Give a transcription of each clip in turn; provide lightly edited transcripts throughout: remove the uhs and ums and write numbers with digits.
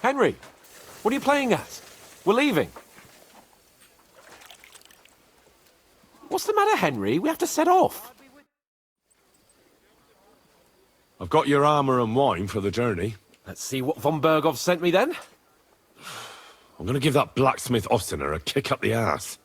Henry, what are you playing at? We're leaving. What's the matter, Henry? We have to set off. I've got your armour and wine for the journey. Let's see what von Bergov sent me then. I'm gonna give that blacksmith Ostener a kick up the ass.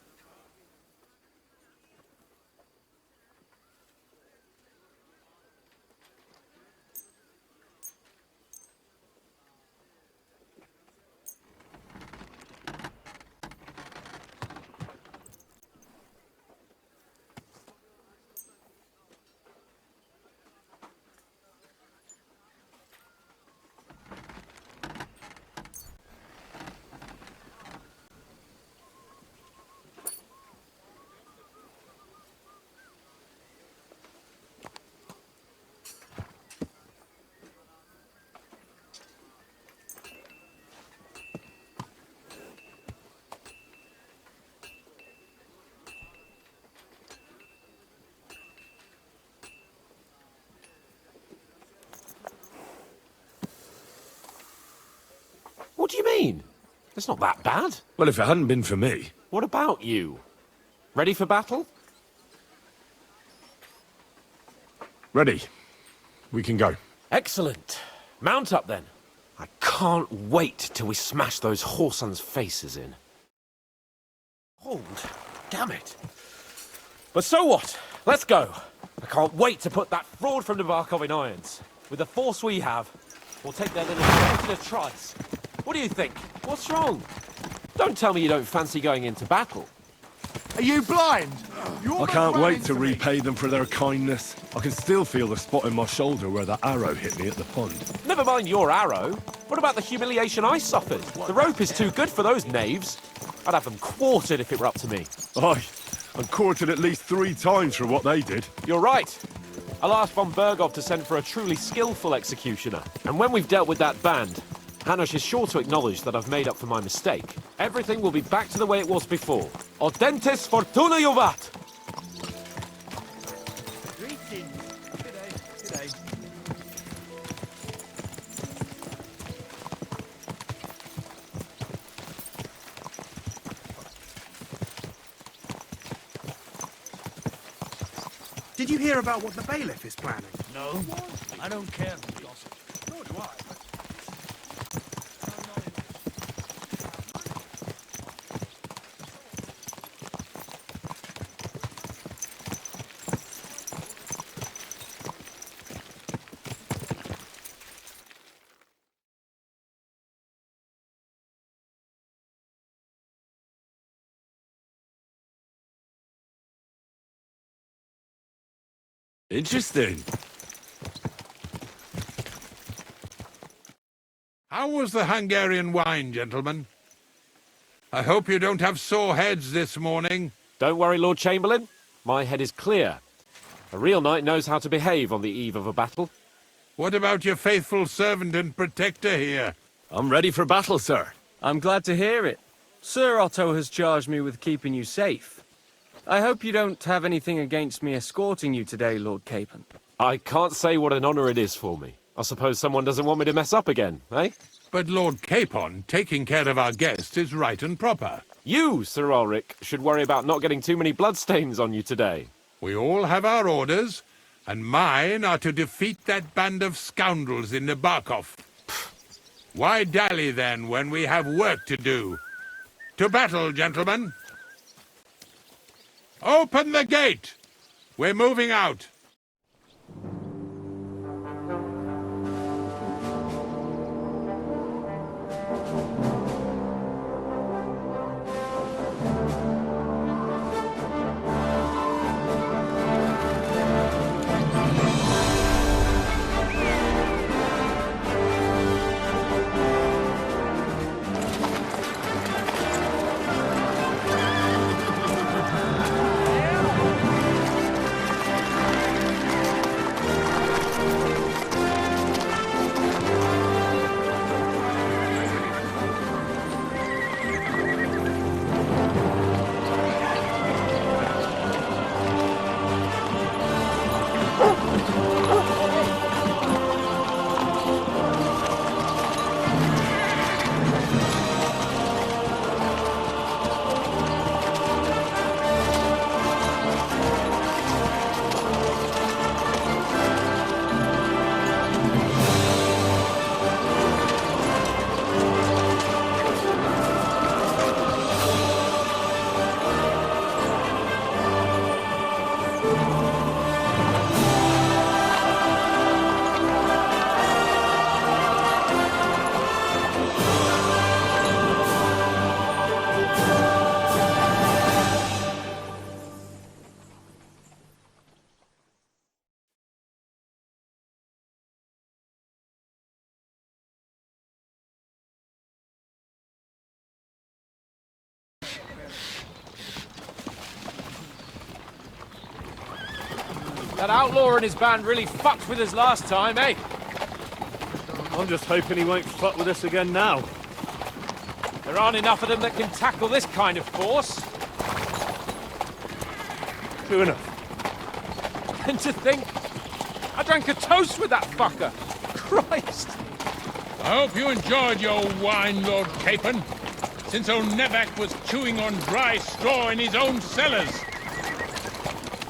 What do you mean? It's not that bad. Well, if it hadn't been for me... What about you? Ready for battle? Ready. We can go. Excellent. Mount up then. I can't wait till we smash those whoresons' faces in. Hold. Damn it. But so what? Let's go. I can't wait to put that fraud from Navarkov in irons. With the force we have, we'll take their little to the trice. What do you think? What's wrong? Don't tell me you don't fancy going into battle. Are you blind? I can't wait to repay them for their kindness. I can still feel the spot in my shoulder where that arrow hit me at the pond. Never mind your arrow. What about the humiliation I suffered? The rope is too good for those knaves. I'd have them quartered if it were up to me. Aye, I'm quartered at least 3 times for what they did. You're right. I'll ask von Bergov to send for a truly skillful executioner. And when we've dealt with that band, Hanush is sure to acknowledge that I've made up for my mistake. Everything will be back to the way it was before. Audentes fortuna juvat! Greetings. G'day. Did you hear about what the bailiff is planning? No, I don't care for gossip. Nor do I. Interesting. How was the Hungarian wine, gentlemen? I hope you don't have sore heads this morning. Don't worry, Lord Chamberlain. My head is clear. A real knight knows how to behave on the eve of a battle. What about your faithful servant and protector here? I'm ready for battle, sir. I'm glad to hear it. Sir Otto has charged me with keeping you safe. I hope you don't have anything against me escorting you today, Lord Capon. I can't say what an honor it is for me. I suppose someone doesn't want me to mess up again, eh? But Lord Capon, taking care of our guest is right and proper. You, Sir Ulrich, should worry about not getting too many bloodstains on you today. We all have our orders, and mine are to defeat that band of scoundrels in Nabarkov. Why dally, then, when we have work to do? To battle, gentlemen! Open the gate! We're moving out. That outlaw and his band really fucked with us last time, eh? I'm just hoping he won't fuck with us again now. There aren't enough of them that can tackle this kind of force. True enough. And to think, I drank a toast with that fucker. Christ! I hope you enjoyed your wine, Lord Capon, since old Nevak was chewing on dry straw in his own cellars.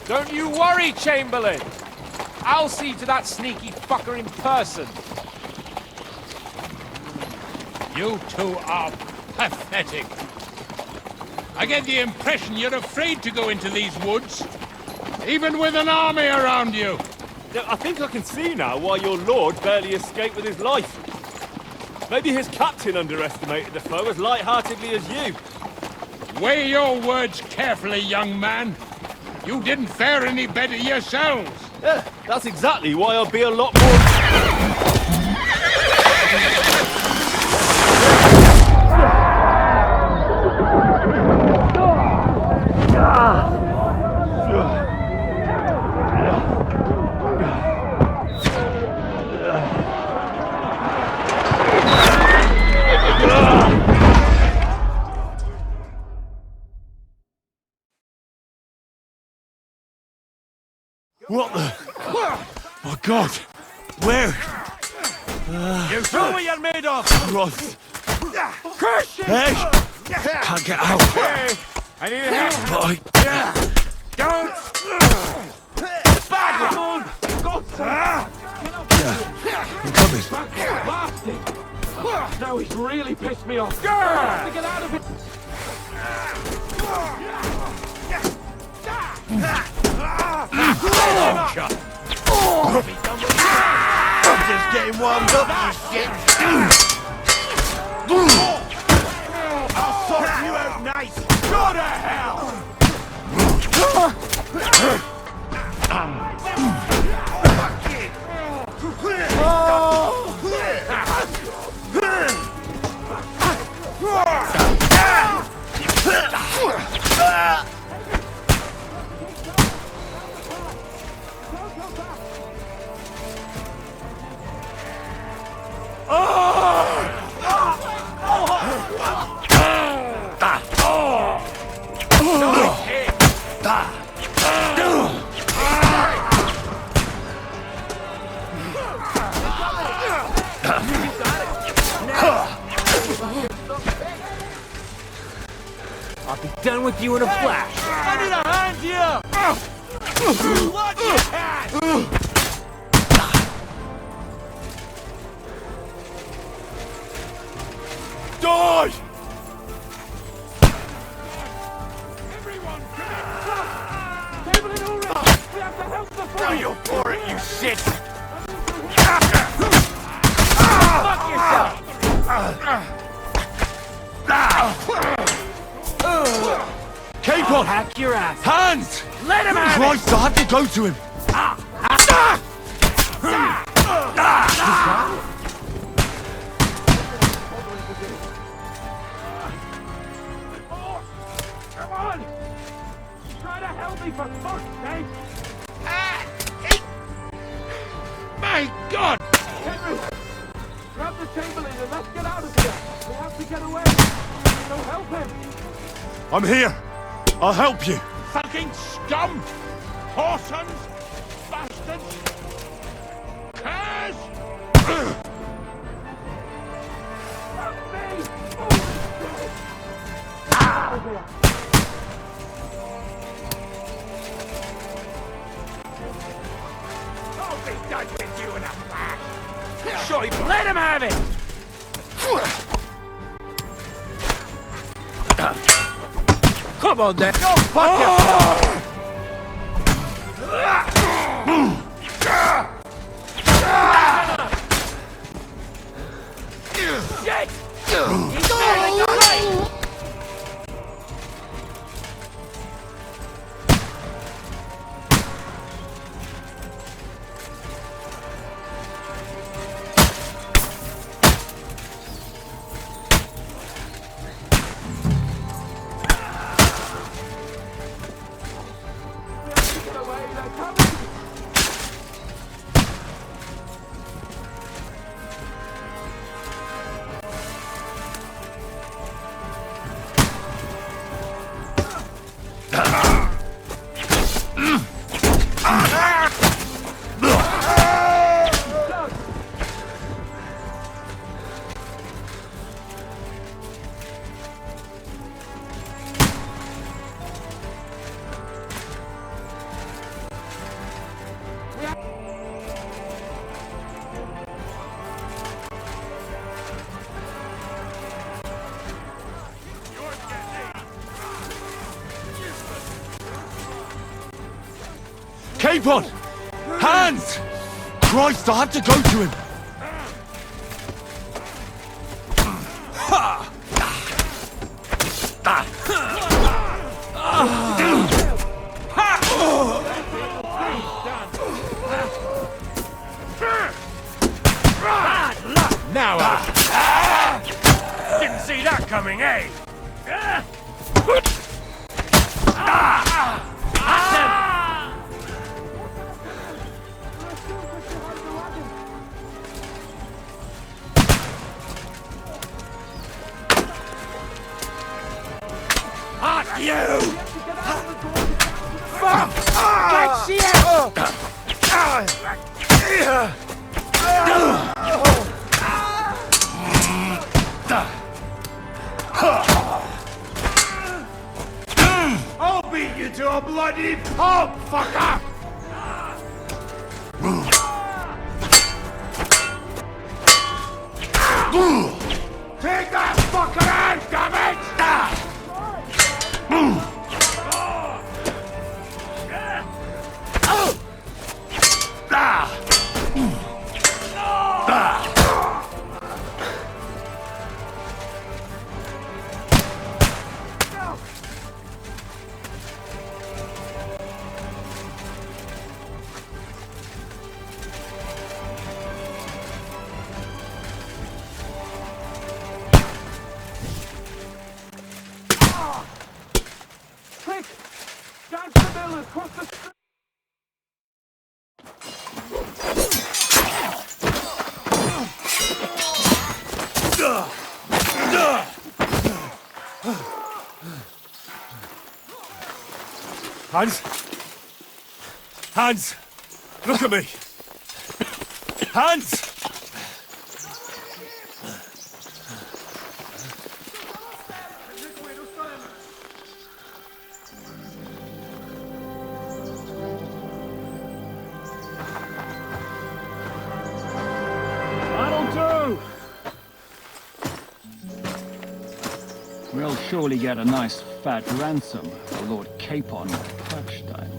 Don't you worry, Chamberlain. I'll see to that sneaky fucker in person. You two are pathetic. I get the impression you're afraid to go into these woods, even with an army around you. I think I can see now why your lord barely escaped with his life. Maybe his captain underestimated the foe as light-heartedly as you. Weigh your words carefully, young man. You didn't fare any better yourselves. Yeah, that's exactly why I'll be a lot more... What the... My God! Where? You saw what you're made of! Christ! Christian! Hey! Can't get out! Hey, I need help! But I... Don't! Bad one! I'm coming. Now he's really pissed me off. I have to get out of it. I'm just getting warmed up, you shit! I'll sort you out nice! Go to hell! I'll be done with you in a flash. I need a hand here! What you had? Die! Everyone, Chamberlain, already! We have to help the fight! Now you're for it, you shit! Fuck yourself! Keep on! Hack your ass! Hands! Let him have Christ, I had to go to him! Come on! Try to help me for fuck's sake! My God! Henry! Grab the Chamberlain and let's get out of here! We have to get away! So help him! I'm here! I'll help you! Fucking scum! Whoresons! Bastards! Curs! Help me! I'll be done with you in a flash! Sure, let him have it! Come on, then. Go fuck yourself! Shit! He's nearly got it! Capon! Hands! Christ, I have to go to him! Now didn't see that coming, eh? At you! Fuck! Get I'll beat you to a bloody pulp, fucker! Take that fucker out, damn it! Quick! Down to the mill and across the street! Hans! Hans! Look at me! Hans! That'll do! We'll surely get a nice fat ransom for Lord Capon of Kirkstein.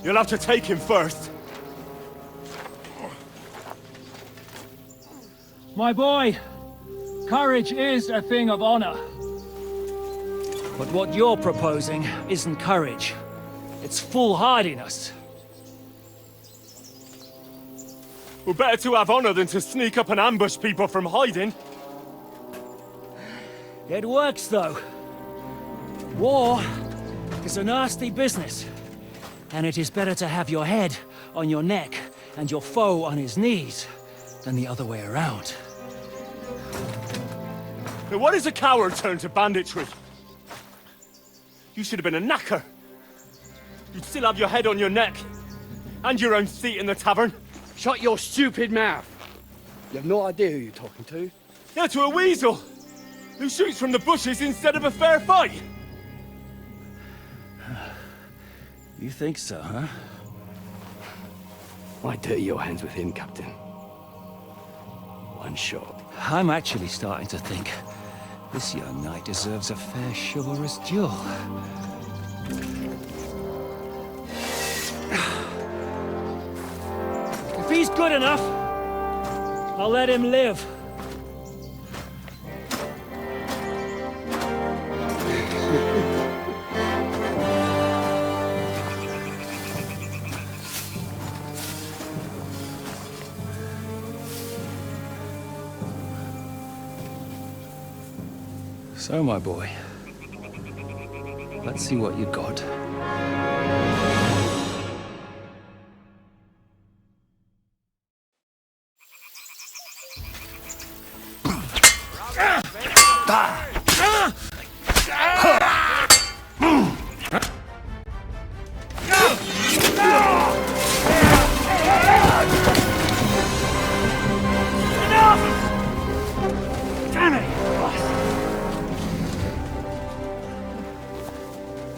You'll have to take him first. My boy, courage is a thing of honor. But what you're proposing isn't courage. It's foolhardiness. We're better to have honor than to sneak up and ambush people from hiding. It works, though. War is a nasty business. And it is better to have your head on your neck and your foe on his knees than the other way around. Now what is a coward turned to banditry? You should have been a knacker. You'd still have your head on your neck. And your own seat in the tavern. Shut your stupid mouth! You have no idea who you're talking to. Yeah, to a weasel! Who shoots from the bushes instead of a fair fight! You think so, huh? Why dirty your hands with him, Captain? One shot. I'm actually starting to think this young knight deserves a fair chivalrous duel. If he's good enough, I'll let him live. So, my boy, let's see what you got.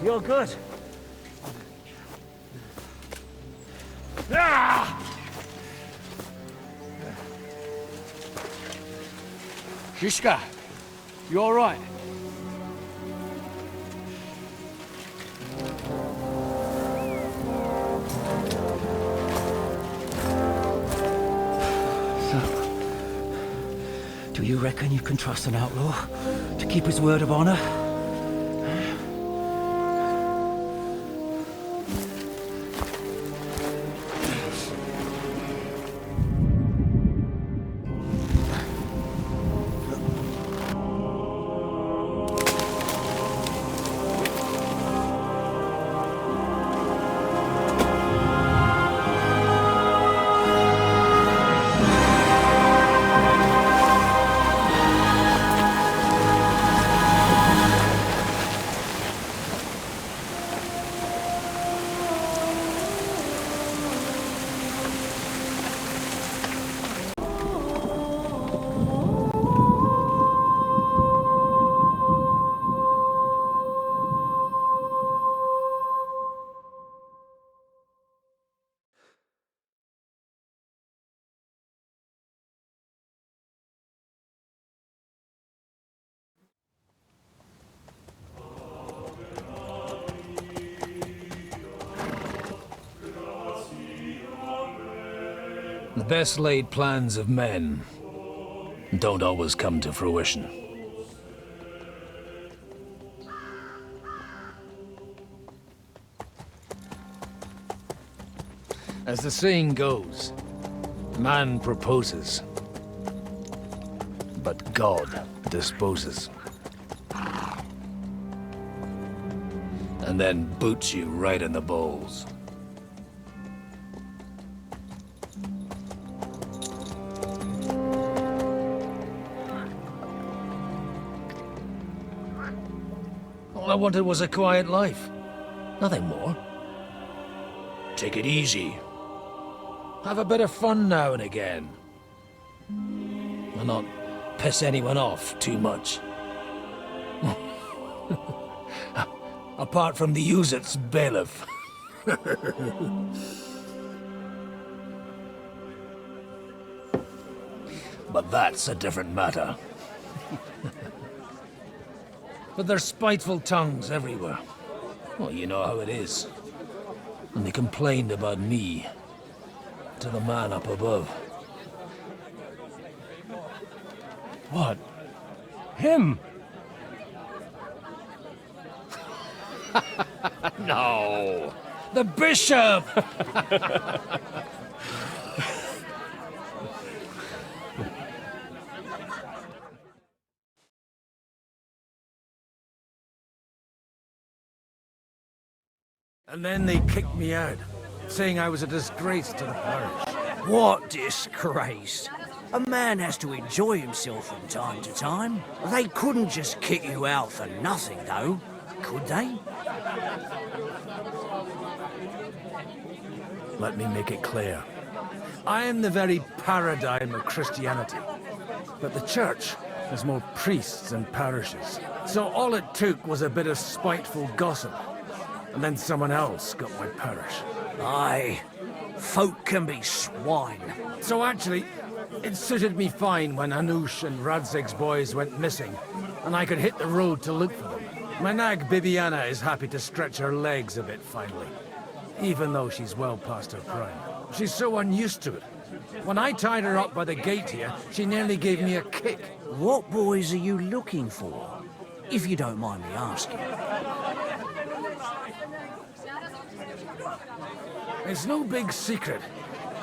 You're good. Shishka, you all right? Do you reckon you can trust an outlaw to keep his word of honor? The best laid plans of men don't always come to fruition. As the saying goes, man proposes, but God disposes. And then boots you right in the balls. All I wanted was a quiet life. Nothing more. Take it easy. Have a bit of fun now and again. And not piss anyone off too much. Apart from the Uzit's bailiff. But that's a different matter. But there's spiteful tongues everywhere. Well, you know how it is. And they complained about me to the man up above. What? Him? No! The bishop! And then they kicked me out, saying I was a disgrace to the parish. What disgrace? A man has to enjoy himself from time to time. They couldn't just kick you out for nothing, though, could they? Let me make it clear. I am the very paradigm of Christianity. But the church has more priests and parishes. So all it took was a bit of spiteful gossip. And then someone else got my parish. Aye, folk can be swine. So actually, it suited me fine when Anush and Radzig's boys went missing, and I could hit the road to look for them. My nag Bibiana is happy to stretch her legs a bit finally, even though she's well past her prime. She's so unused to it. When I tied her up by the gate here, she nearly gave me a kick. What boys are you looking for, if you don't mind me asking? It's no big secret,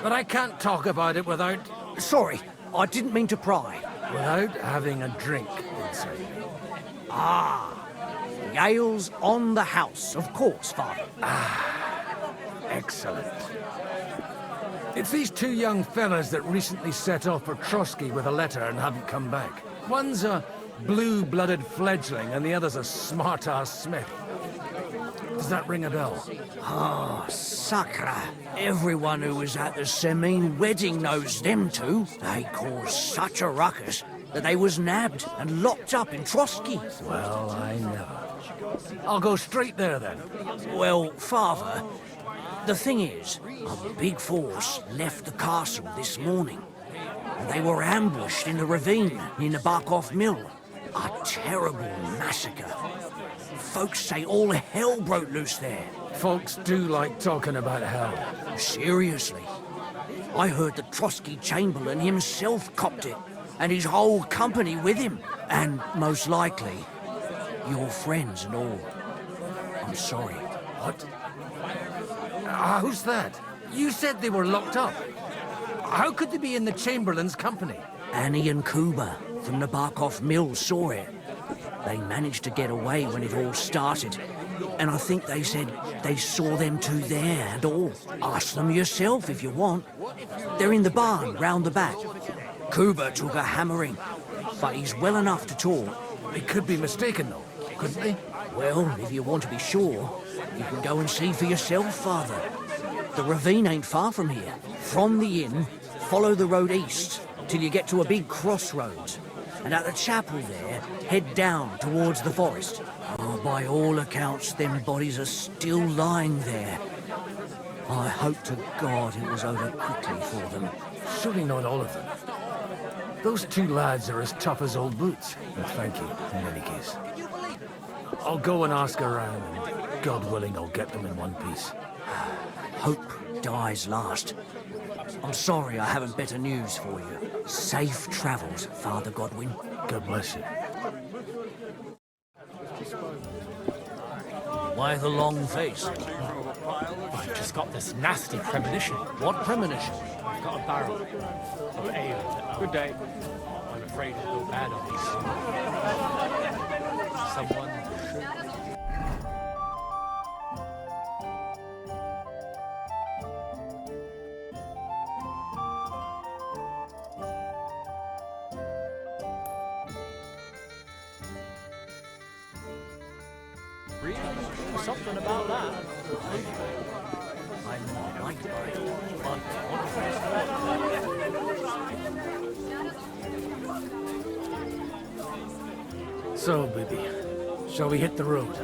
but I can't talk about it without... Sorry, I didn't mean to pry. without having a drink inside me. Ah, the ale's on the house, of course, Father. Excellent. It's these two young fellas that recently set off for Trotsky with a letter and haven't come back. One's a blue-blooded fledgling and the other's a smart-ass smith. Does that ring a bell? Ah, Sakra. Everyone who was at the Semine wedding knows them two. They caused such a ruckus that they was nabbed and locked up in Trotsky. Well, I never. I'll go straight there, then. Well, Father, the thing is, a big force left the castle this morning. and they were ambushed in the ravine near the Barkov Mill. A terrible massacre. Folks say all hell broke loose there. Folks do like talking about hell. Seriously. I heard that Trotsky Chamberlain himself copped it, and his whole company with him. And most likely, your friends and all. I'm sorry. What? Who's that? You said they were locked up. How could they be in the Chamberlain's company? Annie and Kuba from the Barkov Mill saw it. They managed to get away when it all started. And I think they said they saw them two there and all. Ask them yourself if you want. They're in the barn round the back. Kuba took a hammering, but he's well enough to talk. They could be mistaken, though, couldn't they? Well, if you want to be sure, you can go and see for yourself, Father. The ravine ain't far from here. From the inn, follow the road east till you get to a big crossroads. And at the chapel there, head down towards the forest. Oh, by all accounts, them bodies are still lying there. I hope to God it was over quickly for them. Surely not all of them. Those two lads are as tough as old boots. And thank you, in any case. I'll go and ask around, and God willing, I'll get them in one piece. Hope dies last. I'm sorry I haven't better news for you. Safe travels, Father Godwin. God bless you. Why the long face? I've just got this nasty premonition. What premonition? I've got a barrel of ale. Good day. I'm afraid it'll go bad on me soon. Someone should... Really? Something about that. I'm not like So, baby, shall we hit the road?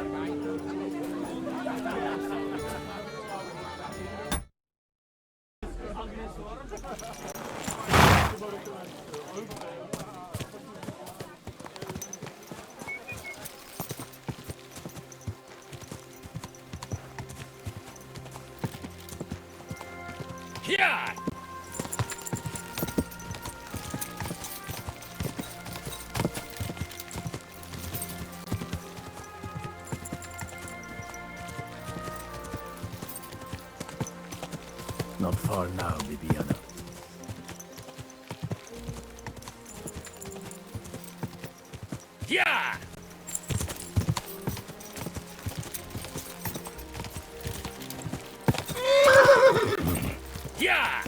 Yeah! Not far now, Bibiana. Yeah! Yeah!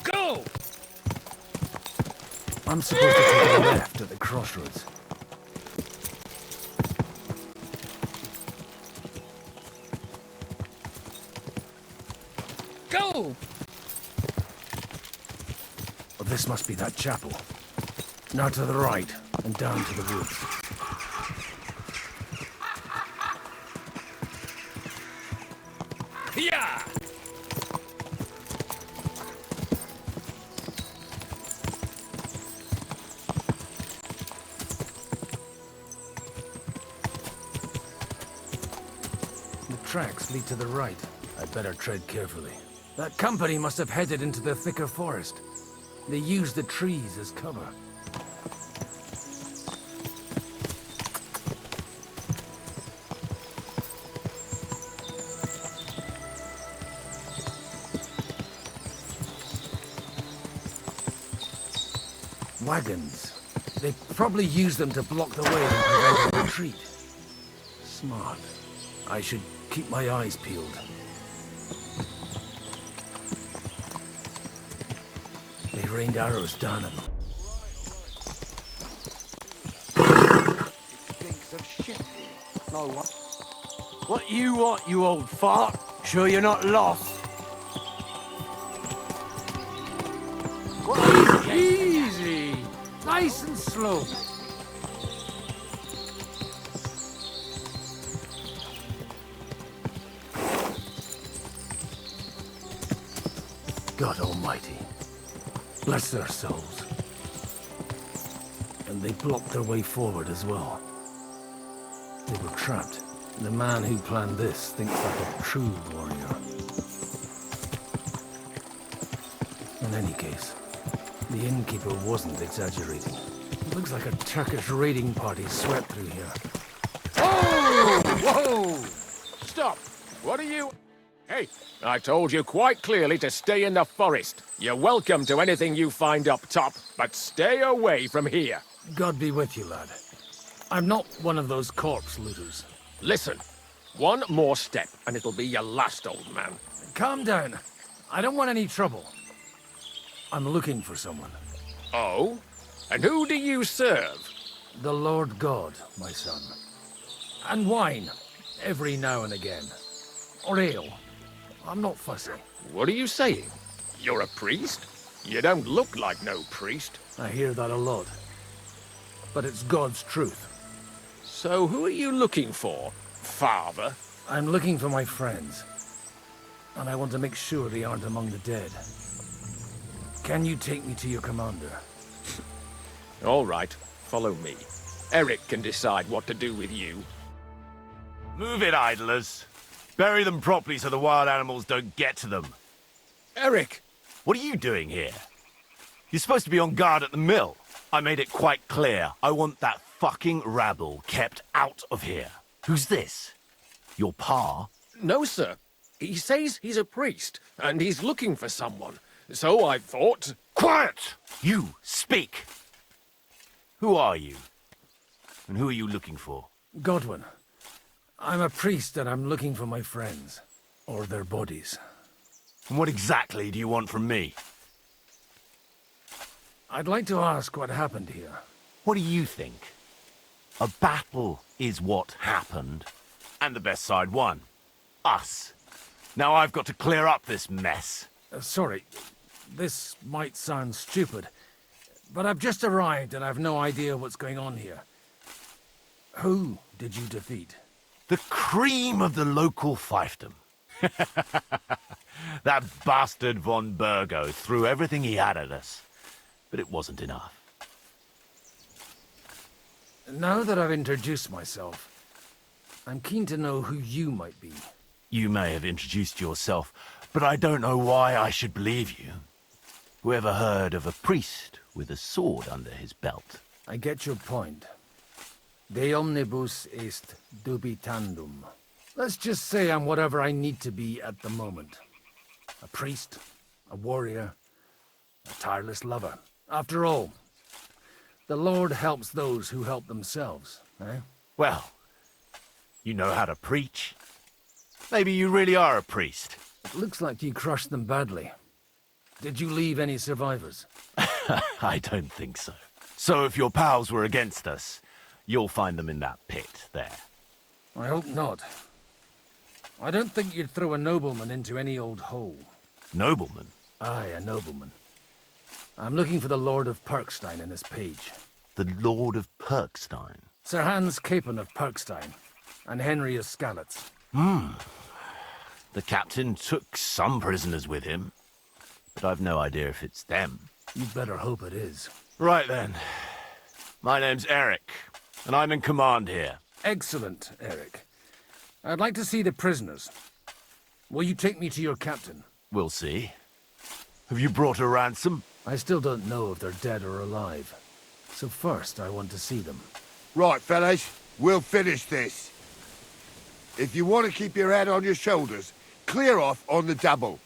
Go! I'm supposed to take a left at the crossroads. Go! Well, this must be that chapel. Now to the right, and down to the woods. Yeah! The tracks lead to the right. I'd better tread carefully. That company must have headed into the thicker forest. They used the trees as cover. Wagons. They probably used them to block the way and prevent a retreat. Smart. I should keep my eyes peeled. They rained arrows down at them. What you want, you old fart? Sure you're not lost? Easy! Nice and slow. God Almighty. Bless their souls. And they blocked their way forward as well. They were trapped. The man who planned this thinks like a true warrior. In any case, the innkeeper wasn't exaggerating. It looks like a Turkish raiding party swept through here. Oh! Whoa! Stop! What are you... Hey, I told you quite clearly to stay in the forest. You're welcome to anything you find up top, but stay away from here. God be with you, lad. I'm not one of those corpse looters. Listen, one more step and it'll be your last, old man. Calm down. I don't want any trouble. I'm looking for someone. Oh? And who do you serve? The Lord God, my son. And wine, every now and again. Or ale. I'm not fussy. What are you saying? You're a priest? You don't look like no priest. I hear that a lot. But it's God's truth. So who are you looking for, father? I'm looking for my friends. And I want to make sure they aren't among the dead. Can you take me to your commander? All right, follow me. Eric can decide what to do with you. Move it, idlers. Bury them properly so the wild animals don't get to them. Eric! What are you doing here? You're supposed to be on guard at the mill. I made it quite clear. I want that fucking rabble kept out of here. Who's this? Your pa? No, sir. He says he's a priest, and he's looking for someone. So I thought... Quiet! You, speak! Who are you? And who are you looking for? Godwin. I'm a priest and I'm looking for my friends. Or their bodies. And what exactly do you want from me? I'd like to ask what happened here. What do you think? A battle is what happened. And the best side won. Us. Now I've got to clear up this mess. Sorry, this might sound stupid, but I've just arrived and I've no idea what's going on here. Who did you defeat? The cream of the local fiefdom. That bastard von Burgo threw everything he had at us, but it wasn't enough. Now that I've introduced myself, I'm keen to know who you might be. You may have introduced yourself, but I don't know why I should believe you. Whoever heard of a priest with a sword under his belt? I get your point. De omnibus est dubitandum. Let's just say I'm whatever I need to be at the moment. A priest, a warrior, a tireless lover. After all, the Lord helps those who help themselves, eh? Well, you know how to preach. Maybe you really are a priest. It looks like you crushed them badly. Did you leave any survivors? I don't think so. So if your pals were against us, you'll find them in that pit there. I hope not. I don't think you'd throw a nobleman into any old hole. Nobleman? Aye, a nobleman. I'm looking for the Lord of Perkstein in this page. The Lord of Perkstein? Sir Hans Capon of Perkstein, and Henry of Skalitz. The captain took some prisoners with him, but I've no idea if it's them. You'd better hope it is. Right then. My name's Eric, and I'm in command here. Excellent, Eric. I'd like to see the prisoners. Will you take me to your captain? We'll see. Have you brought a ransom? I still don't know if they're dead or alive. So first, I want to see them. Right, fellas, we'll finish this. If you want to keep your head on your shoulders, clear off on the double.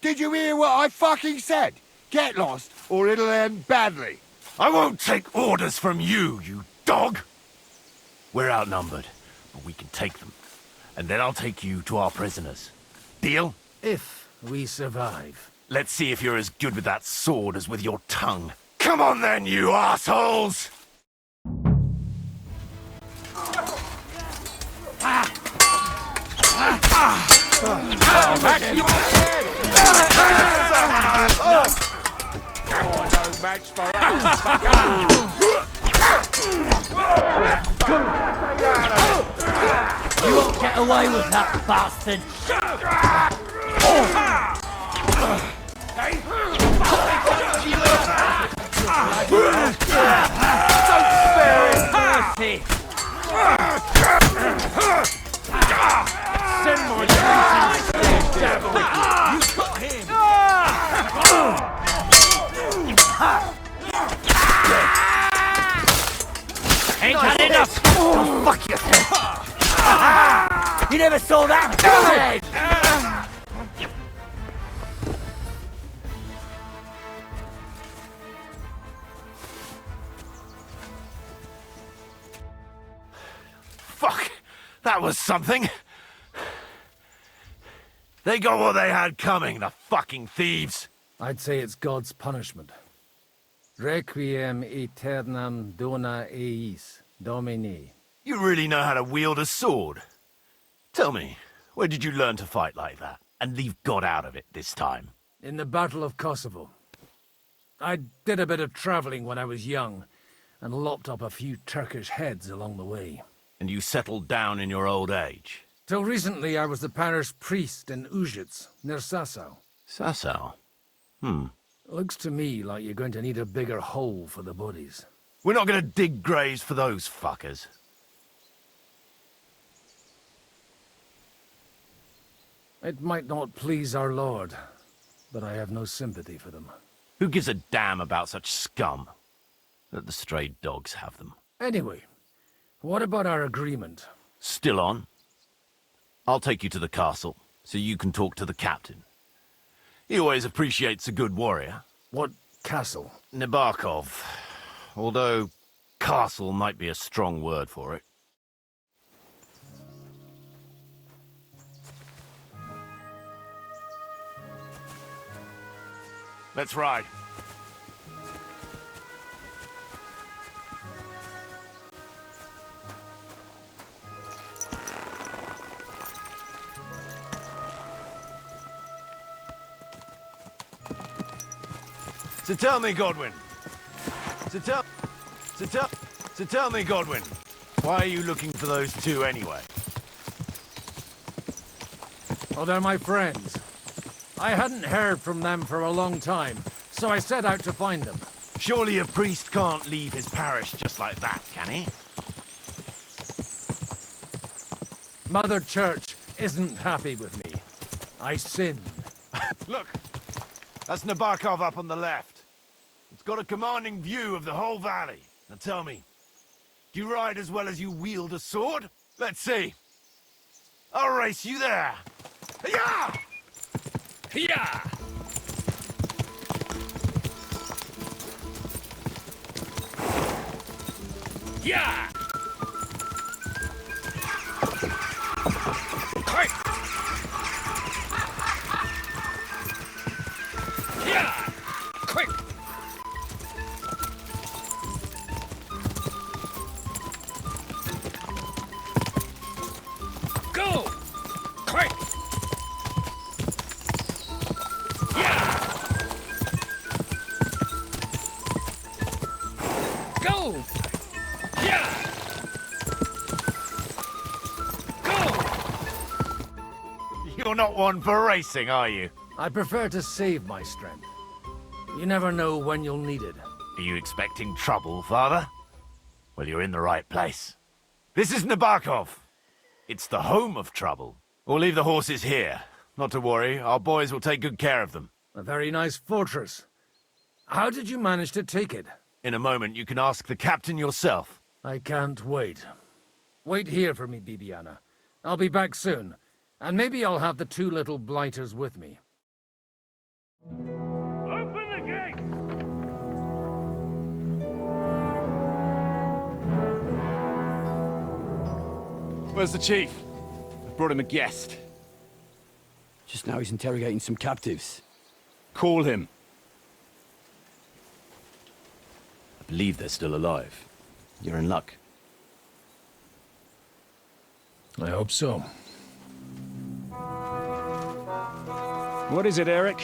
Did you hear what I fucking said? Get lost, or it'll end badly. I won't take orders from you, you dog! We're outnumbered, but we can take them. And then I'll take you to our prisoners. Deal? If we survive. Let's see if you're as good with that sword as with your tongue. Come on then, you assholes! Back your head! No match for us. You won't get away with that, bastard! Go fuck yourself! You never saw that coming! Fuck! That was something! They got what they had coming, the fucking thieves! I'd say it's God's punishment. Requiem aeternam dona eis, Domini. You really know how to wield a sword? Tell me, where did you learn to fight like that? And leave God out of it this time? In the Battle of Kosovo. I did a bit of traveling when I was young, and lopped up a few Turkish heads along the way. And you settled down in your old age? Till recently I was the parish priest in Ujits, near Sasau. Sasau? Looks to me like you're going to need a bigger hole for the bodies. We're not gonna dig graves for those fuckers. It might not please our Lord, but I have no sympathy for them. Who gives a damn about such scum? Let the stray dogs have them. Anyway, what about our agreement? Still on? I'll take you to the castle, so you can talk to the captain. He always appreciates a good warrior. What castle? Nabokov. Although, castle might be a strong word for it. Let's ride. So tell me, Godwin. So tell me, Godwin. Why are you looking for those two anyway? Oh, they're my friends. I hadn't heard from them for a long time, so I set out to find them. Surely a priest can't leave his parish just like that, can he? Mother Church isn't happy with me. I sinned. Look, that's Nabokov up on the left. It's got a commanding view of the whole valley. Now tell me, do you ride as well as you wield a sword? Let's see. I'll race you there. Yeah! Yeah! Yeah! Quick! Yeah! Quick! Go! Quick! Go! Yeah! Go! You're not one for racing, are you? I prefer to save my strength. You never know when you'll need it. Are you expecting trouble, Father? Well, you're in the right place. This is Nabokov. It's the home of trouble. We'll leave the horses here. Not to worry, our boys will take good care of them. A very nice fortress. How did you manage to take it? In a moment, you can ask the captain yourself. I can't wait. Wait here for me, Bibiana. I'll be back soon. And maybe I'll have the two little blighters with me. Open the gate! Where's the chief? I brought him a guest. Just now he's interrogating some captives. Call him. I believe they're still alive. You're in luck. I hope so. What is it, Eric?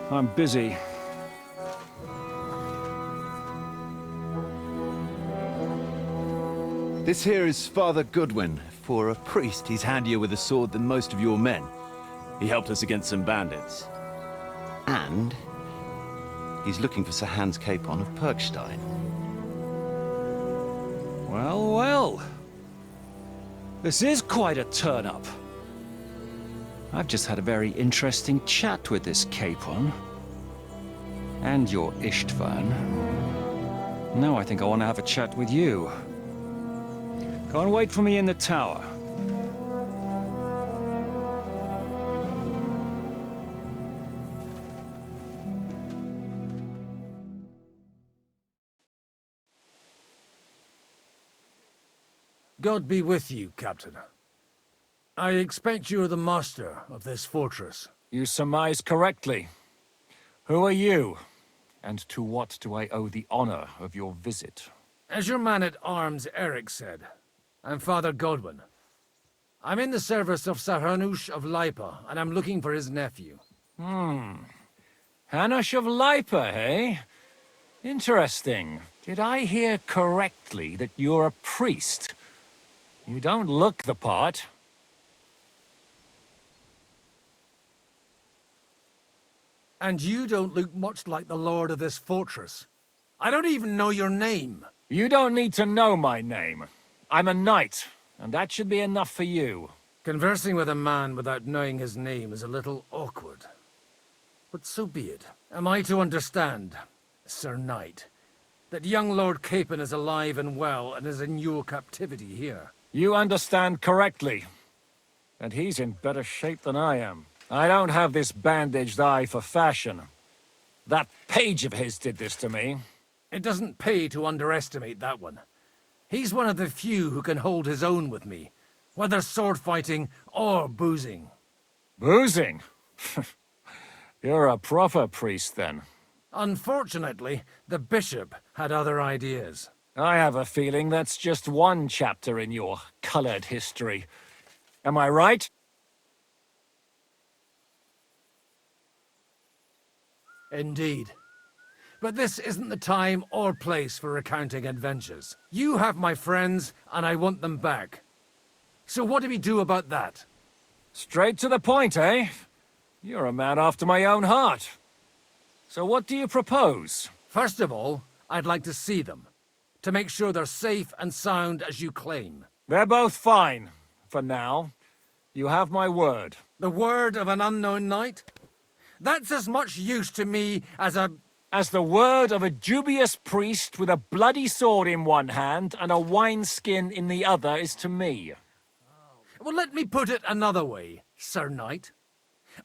I'm busy. This here is Father Goodwin. For a priest, he's handier with a sword than most of your men. He helped us against some bandits. And he's looking for Sir Hans Capon of Perkstein. Well, well. This is quite a turn-up. I've just had a very interesting chat with this Capon. And your Ishtvan. Now I think I want to have a chat with you. Go and wait for me in the tower. God be with you, Captain. I expect you are the master of this fortress. You surmise correctly. Who are you? And to what do I owe the honor of your visit? As your man-at-arms Eric said, I'm Father Godwin. I'm in the service of Sir Hanush of Lipa, and I'm looking for his nephew. Hanush of Lipa, eh? Interesting. Did I hear correctly that you're a priest? You don't look the part. And you don't look much like the lord of this fortress. I don't even know your name. You don't need to know my name. I'm a knight, and that should be enough for you. Conversing with a man without knowing his name is a little awkward. But so be it. Am I to understand, Sir Knight, that young Lord Capon is alive and well and is in your captivity here? You understand correctly. And he's in better shape than I am. I don't have this bandaged eye for fashion. That page of his did this to me. It doesn't pay to underestimate that one. He's one of the few who can hold his own with me, whether sword fighting or boozing. Boozing? You're a proper priest, then. Unfortunately, the bishop had other ideas. I have a feeling that's just one chapter in your colored history. Am I right? Indeed. But this isn't the time or place for recounting adventures. You have my friends, and I want them back. So what do we do about that? Straight to the point, eh? You're a man after my own heart. So what do you propose? First of all, I'd like to see them, to make sure they're safe and sound as you claim. They're both fine, for now. You have my word. The word of an unknown knight? That's as much use to me as the word of a dubious priest with a bloody sword in one hand and a wineskin in the other is to me. Well, let me put it another way, Sir Knight.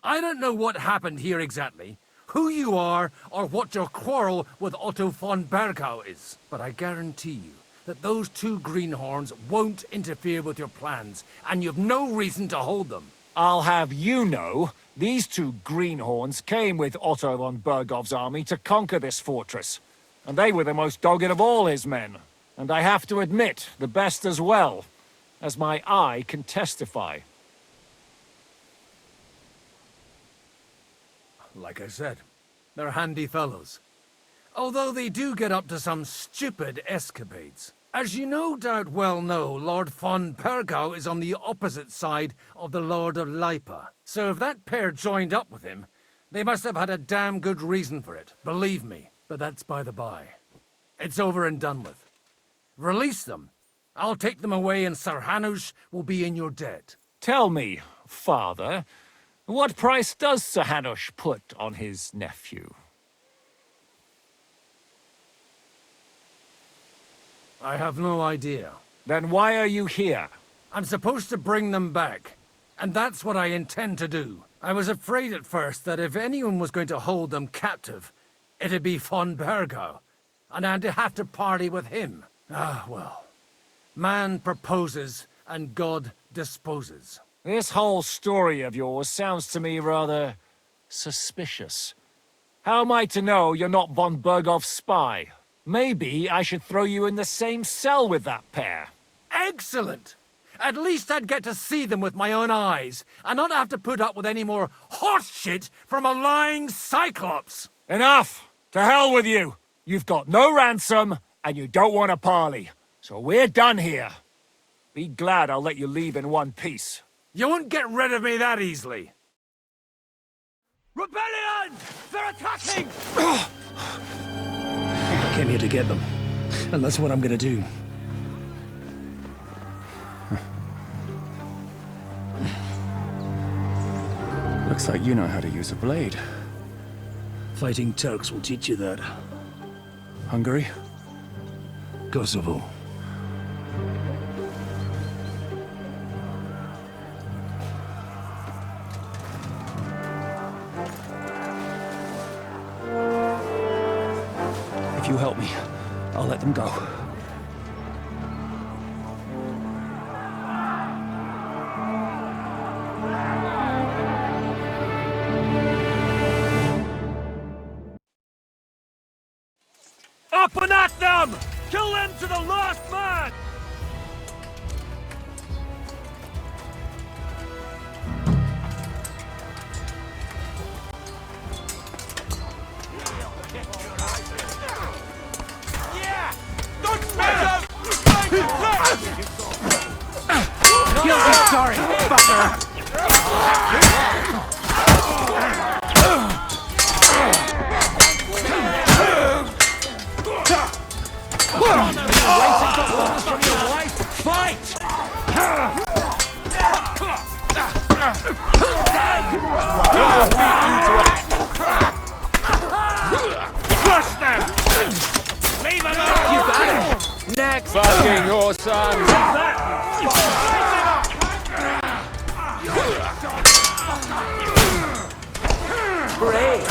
I don't know what happened here exactly, who you are, or what your quarrel with Otto von Bergau is. But I guarantee you that those two greenhorns won't interfere with your plans, and you've no reason to hold them. I'll have you know, these two greenhorns came with Otto von Bergov's army to conquer this fortress. And they were the most dogged of all his men. And I have to admit, the best as well, as my eye can testify. Like I said, they're handy fellows. Although they do get up to some stupid escapades. As you no doubt well know, Lord von Bergau is on the opposite side of the Lord of Lipa. So if that pair joined up with him, they must have had a damn good reason for it, believe me. But that's by the by. It's over and done with. Release them. I'll take them away and Sir Hanush will be in your debt. Tell me, father, what price does Sir Hanush put on his nephew? I have no idea. Then why are you here? I'm supposed to bring them back, and that's what I intend to do. I was afraid at first that if anyone was going to hold them captive, it'd be von Bergau, and I'd have to party with him. Ah, well. Man proposes, and God disposes. This whole story of yours sounds to me rather suspicious. How am I to know you're not von Bergov's spy? Maybe I should throw you in the same cell with that pair. Excellent! At least I'd get to see them with my own eyes, and not have to put up with any more horse shit from a lying cyclops! Enough! To hell with you! You've got no ransom, and you don't want a parley. So we're done here. Be glad I'll let you leave in one piece. You won't get rid of me that easily. Rebellion! They're attacking! I came here to get them, and that's what I'm gonna do. Looks like you know how to use a blade. Fighting Turks will teach you that. Hungary? Kosovo. you help me, I'll let them go. Up and at them! Kill them to the last man! Yeah! Don't smash them! You'll be sorry, fucker! Fight! Crush them! Leave them alone! You got it! Next! Fucking horse son! Great!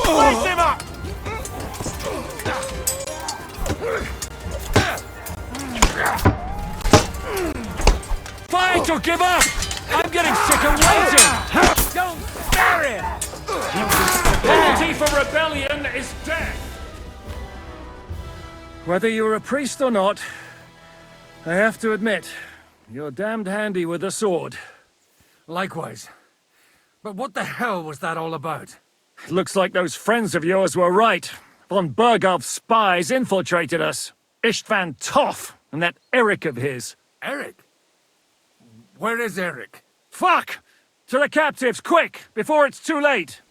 Slice him up! Fight or give up! I'm getting sick of waiting! Don't spare him! Penalty for rebellion is death! Whether you're a priest or not, I have to admit, you're damned handy with a sword. Likewise. But what the hell was that all about? It looks like those friends of yours were right. Von Berghoff's spies infiltrated us. Istvan Toth and that Eric of his. Eric? Where is Eric? Fuck! To the captives, quick, before it's too late!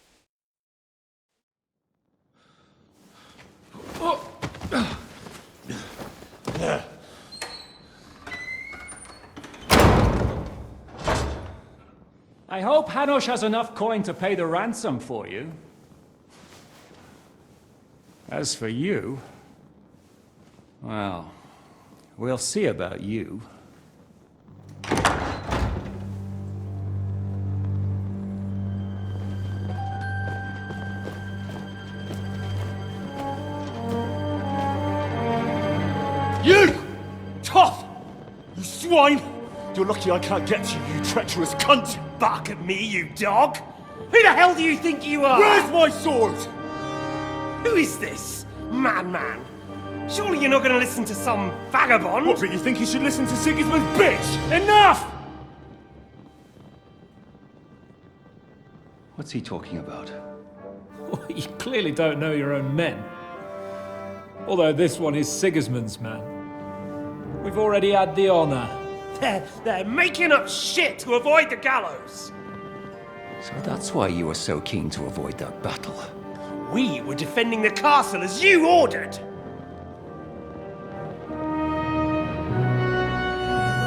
I hope Hanush has enough coin to pay the ransom for you. As for you, well, we'll see about you. You! Tough! You swine! You're lucky I can't get you, you treacherous cunt! Bark at me, you dog! Who the hell do you think you are? Where's my sword? Who is this? Man. Surely you're not gonna listen to some vagabond? What, but you think you should listen to Sigismund's bitch? Enough! What's he talking about? You clearly don't know your own men. Although this one is Sigismund's man. We've already had the honor. They're making up shit to avoid the gallows! So that's why you were so keen to avoid that battle. We were defending the castle as you ordered!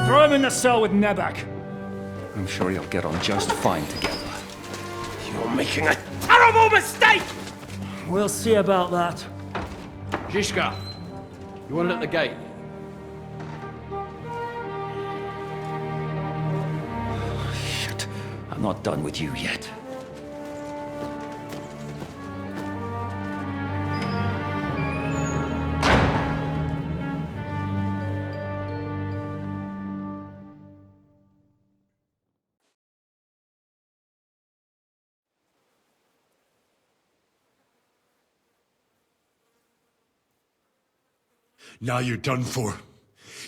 Throw him in the cell with Nebak. I'm sure you'll get on just fine together. You're making a terrible mistake! We'll see about that. Zhishka, you want to at the gate? Shit, I'm not done with you yet. Now you're done for.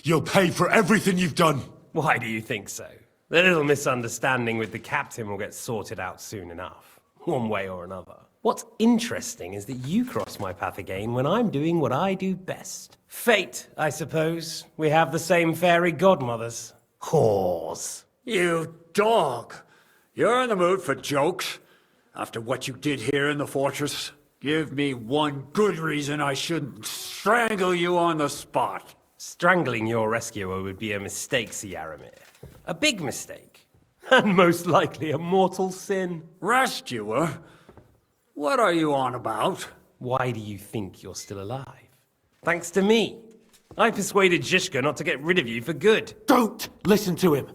You'll pay for everything you've done. Why do you think so? The little misunderstanding with the captain will get sorted out soon enough, one way or another. What's interesting is that you cross my path again when I'm doing what I do best. Fate, I suppose. We have the same fairy godmothers. Whores. You dog! You're in the mood for jokes? After what you did here in the fortress? Give me one good reason I shouldn't strangle you on the spot. Strangling your rescuer would be a mistake, Yaramir. A big mistake. And most likely a mortal sin. Rescuer? What are you on about? Why do you think you're still alive? Thanks to me. I persuaded Zhishka not to get rid of you for good. Don't listen to him.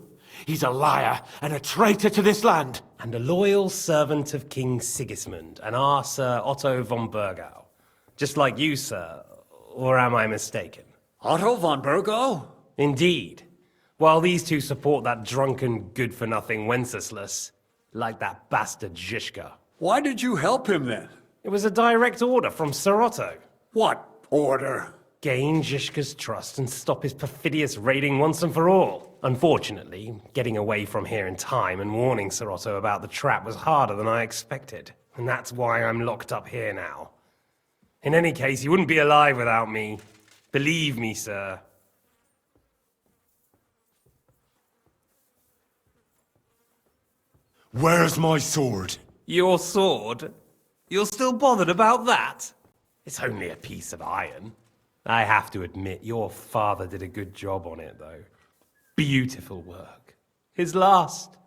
He's a liar and a traitor to this land. And a loyal servant of King Sigismund and our Sir Otto von Burgau. Just like you, sir. Or am I mistaken? Otto von Burgau? Indeed. While these two support that drunken, good-for-nothing Wenceslas, like that bastard Zizka. Why did you help him then? It was a direct order from Sir Otto. What order? Gain Zizka's trust and stop his perfidious raiding once and for all. Unfortunately, getting away from here in time and warning Sir Otto about the trap was harder than I expected. And that's why I'm locked up here now. In any case, you wouldn't be alive without me. Believe me, sir. Where's my sword? Your sword? You're still bothered about that? It's only a piece of iron. I have to admit, your father did a good job on it, though. Beautiful work. His last.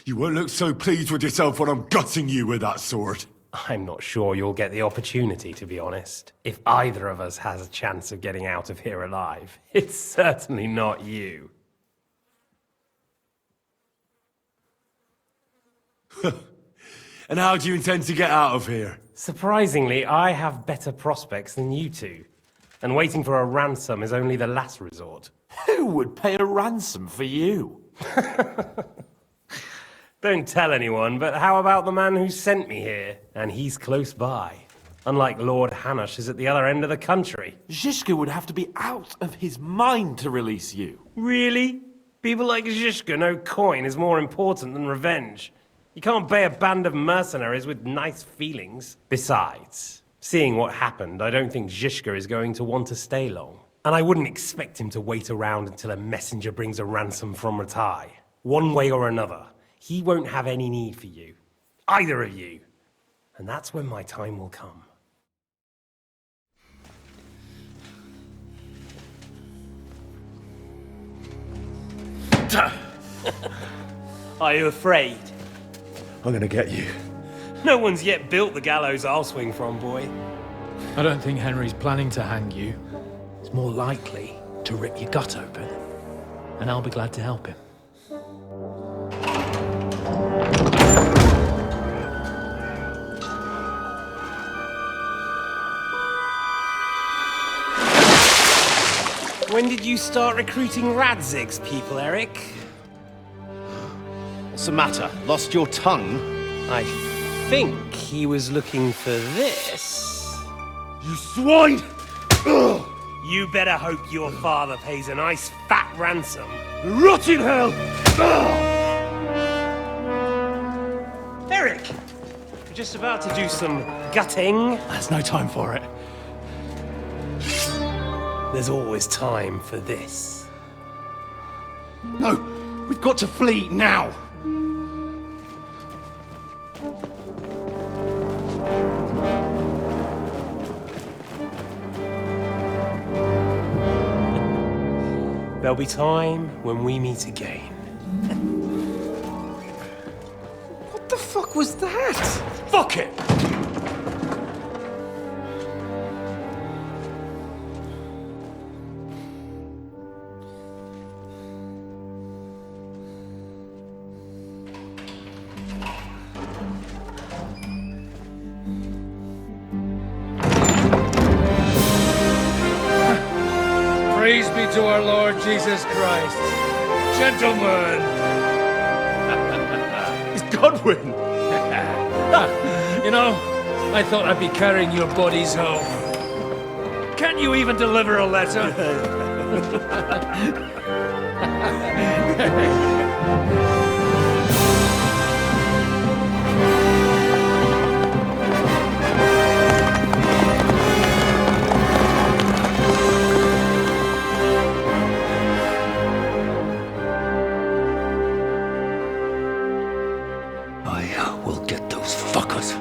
You won't look so pleased with yourself when I'm gutting you with that sword. I'm not sure you'll get the opportunity, to be honest. If either of us has a chance of getting out of here alive, it's certainly not you. And how do you intend to get out of here? Surprisingly, I have better prospects than you two. And waiting for a ransom is only the last resort. Who would pay a ransom for you? Don't tell anyone, but how about the man who sent me here? And he's close by. Unlike Lord Hanush is at the other end of the country. Zizka would have to be out of his mind to release you. Really? People like Zizka know coin is more important than revenge. You can't pay a band of mercenaries with nice feelings. Besides, seeing what happened, I don't think Zizka is going to want to stay long. And I wouldn't expect him to wait around until a messenger brings a ransom from Ratai. One way or another, he won't have any need for you. Either of you. And that's when my time will come. Are you afraid? I'm gonna get you. No one's yet built the gallows I'll swing from, boy. I don't think Henry's planning to hang you. It's more likely to rip your gut open. And I'll be glad to help him. When did you start recruiting Radzig's people, Eric? What's the matter? Lost your tongue? I think he was looking for this. You swine! Ugh. You better hope your father pays a nice fat ransom. Rot in hell! Ugh. Eric! We're just about to do some gutting. There's no time for it. There's always time for this. No! We've got to flee now! There'll be time when we meet again. What the fuck was that? Fuck it! Praise be to our Lord Jesus Christ. Gentlemen! It's Godwin! You know, I thought I'd be carrying your bodies home. Can't you even deliver a letter? I will get those fuckers.